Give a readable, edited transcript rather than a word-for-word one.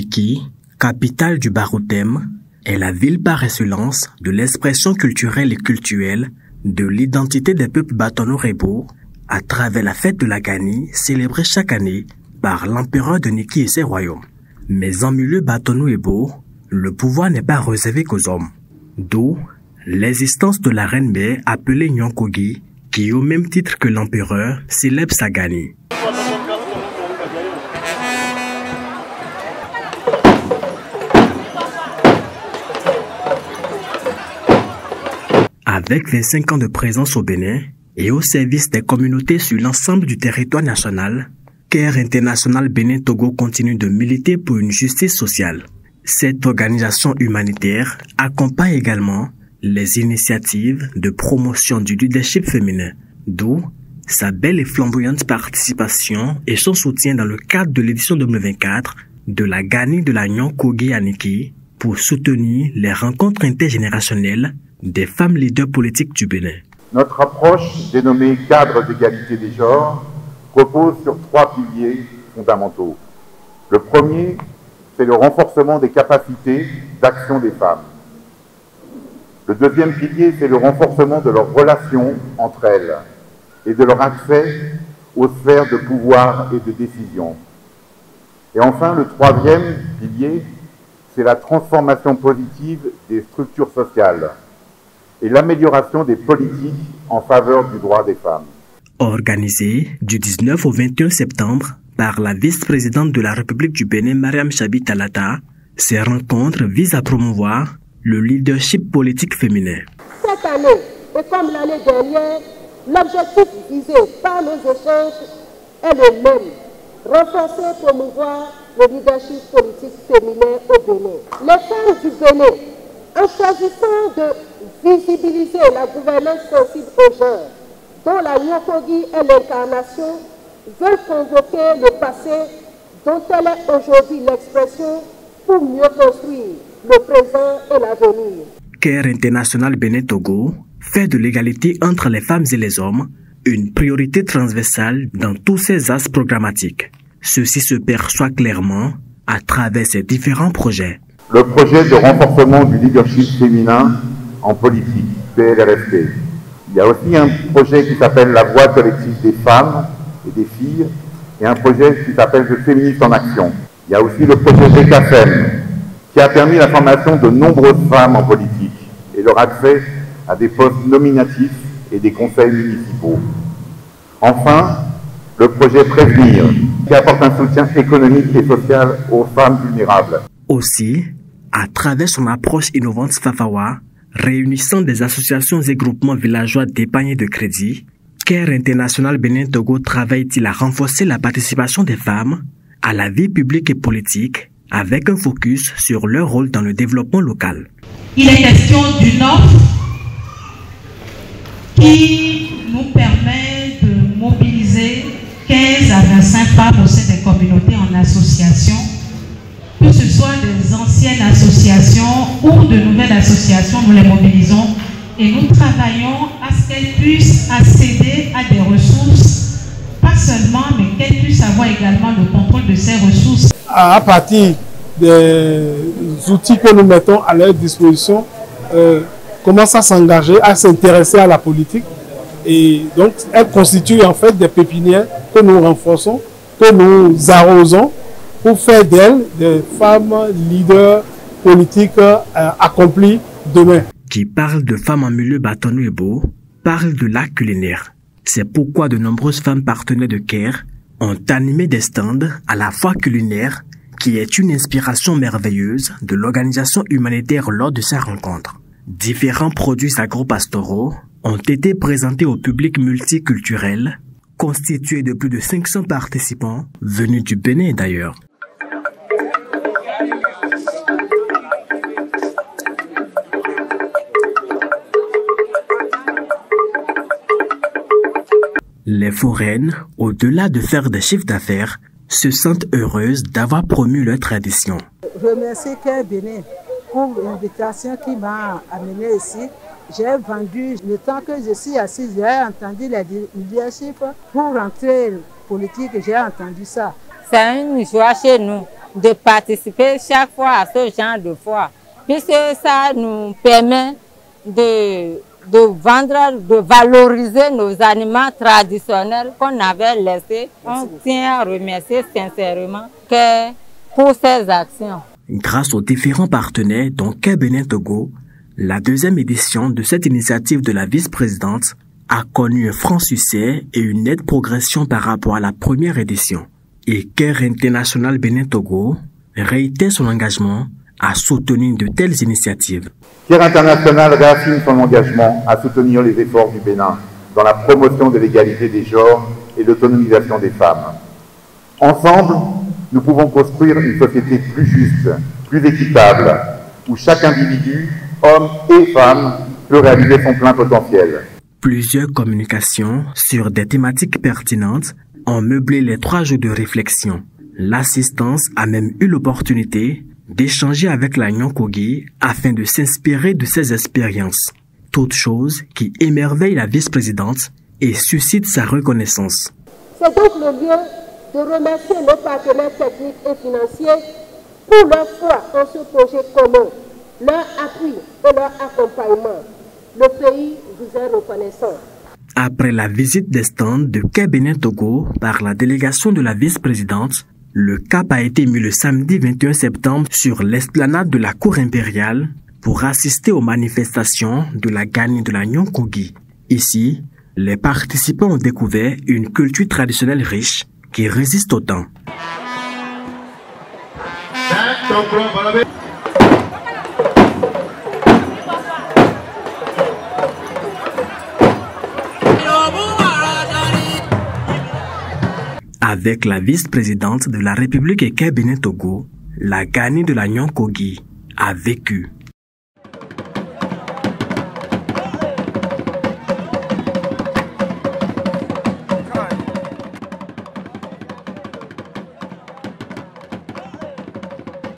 Niki, capitale du Barotem, est la ville par excellence de l'expression culturelle et cultuelle de l'identité des peuples Batono-Rebo à travers la fête de la Gani célébrée chaque année par l'empereur de Niki et ses royaumes. Mais en milieu Batono-Rebo, le pouvoir n'est pas réservé qu'aux hommes. D'où l'existence de la reine mère appelée Nyankogi, qui au même titre que l'empereur célèbre sa Gani. Avec 25 ans de présence au Bénin et au service des communautés sur l'ensemble du territoire national, CARE International Bénin Togo continue de militer pour une justice sociale. Cette organisation humanitaire accompagne également les initiatives de promotion du leadership féminin, d'où sa belle et flamboyante participation et son soutien dans le cadre de l'édition 2024 de la Gani de la Nyankogi à Niki pour soutenir les rencontres intergénérationnelles des femmes leaders politiques du Bénin. Notre approche, dénommée cadre d'égalité des genres, repose sur 3 piliers fondamentaux. Le premier, c'est le renforcement des capacités d'action des femmes. Le deuxième pilier, c'est le renforcement de leurs relations entre elles et de leur accès aux sphères de pouvoir et de décision. Et enfin, le troisième pilier, c'est la transformation positive des structures sociales et l'amélioration des politiques en faveur du droit des femmes. Organisée du 19 au 21 septembre par la vice-présidente de la République du Bénin, Mariam Chabi Talata, ces rencontres visent à promouvoir le leadership politique féminin. Cette année, et comme l'année dernière, l'objectif visé par nos échanges est le même: renforcer et promouvoir le leadership politique féminin au Bénin. Les femmes du Bénin, en choisissant de visibiliser la gouvernance sensible au genre, dont la Nyankogi est l'incarnation, veulent convoquer le passé dont elle est aujourd'hui l'expression pour mieux construire le présent et l'avenir. CARE International Bénin Togo fait de l'égalité entre les femmes et les hommes une priorité transversale dans tous ses axes programmatiques. Ceci se perçoit clairement à travers ses différents projets. Le projet de renforcement du leadership féminin en politique, PLRFP. Il y a aussi un projet qui s'appelle la voix collective des femmes et des filles, et un projet qui s'appelle le féministe en action. Il y a aussi le projet DECAFEM, qui a permis la formation de nombreuses femmes en politique et leur accès à des postes nominatifs et des conseils municipaux. Enfin, le projet Prévenir, qui apporte un soutien économique et social aux femmes vulnérables. Aussi, à travers son approche innovante Fafawa, réunissant des associations et groupements villageois d'épargne et de crédit, CARE International Bénin Togo travaille-t-il à renforcer la participation des femmes à la vie publique et politique avec un focus sur leur rôle dans le développement local. Il est question d'une offre qui nous permet de mobiliser 15 à 25 femmes au sein des communautés en association, que ce soit des anciennes associations ou de nouvelles associations, nous les mobilisons et nous travaillons à ce qu'elles puissent accéder à des ressources, pas seulement, mais qu'elles puissent avoir également le contrôle de ces ressources. À partir des outils que nous mettons à leur disposition, commencent à s'engager, à s'intéresser à la politique. Et donc, elles constituent en fait des pépinières que nous renforçons, que nous arrosons pour faire d'elles des femmes leaders politiques accomplies demain. Qui parle de femmes en milieu Batono-Rebo parle de l'art culinaire. C'est pourquoi de nombreuses femmes partenaires de CARE ont animé des stands à la fois culinaires, qui est une inspiration merveilleuse de l'organisation humanitaire lors de ces rencontres. Différents produits agro-pastoraux ont été présentés au public multiculturel, constitué de plus de 500 participants venus du Bénin d'ailleurs. Les foraines, au-delà de faire des chiffres d'affaires, se sentent heureuses d'avoir promu leur tradition. Je remercie CARE Bénin pour l'invitation qui m'a amené ici. J'ai vendu, le temps que je suis assise, j'ai entendu les leadership pour rentrer politique, j'ai entendu ça. C'est une joie chez nous de participer chaque fois à ce genre de foire, puisque ça nous permet de vendre, de valoriser nos aliments traditionnels qu'on avait laissés. On tient à remercier sincèrement Care pour ces actions. Grâce aux différents partenaires dont Care Bénin Togo, la deuxième édition de cette initiative de la vice-présidente a connu un franc succès et une nette progression par rapport à la première édition. Et Care International Bénin Togo réitère son engagement à soutenir de telles initiatives. Care International réaffirme son engagement à soutenir les efforts du Bénin dans la promotion de l'égalité des genres et l'autonomisation des femmes. Ensemble, nous pouvons construire une société plus juste, plus équitable, où chaque individu, homme et femme, peut réaliser son plein potentiel. Plusieurs communications sur des thématiques pertinentes ont meublé les 3 jours de réflexion. L'assistance a même eu l'opportunité d'échanger avec la Nyankogi afin de s'inspirer de ses expériences. Toute chose qui émerveille la vice-présidente et suscite sa reconnaissance. C'est donc le lieu de remercier nos partenaires techniques et financiers pour leur foi en ce projet commun, leur appui et leur accompagnement. Le pays vous est reconnaissant. Après la visite des stands de Care Bénin Togo par la délégation de la vice-présidente, le cap a été mis le samedi 21 septembre sur l'esplanade de la cour impériale pour assister aux manifestations de la gagne de la Nyankogi. Ici, les participants ont découvert une culture traditionnelle riche qui résiste au temps. Avec la vice-présidente de la République et Care Bénin Togo, la gagne de la Nyankogi a vécu.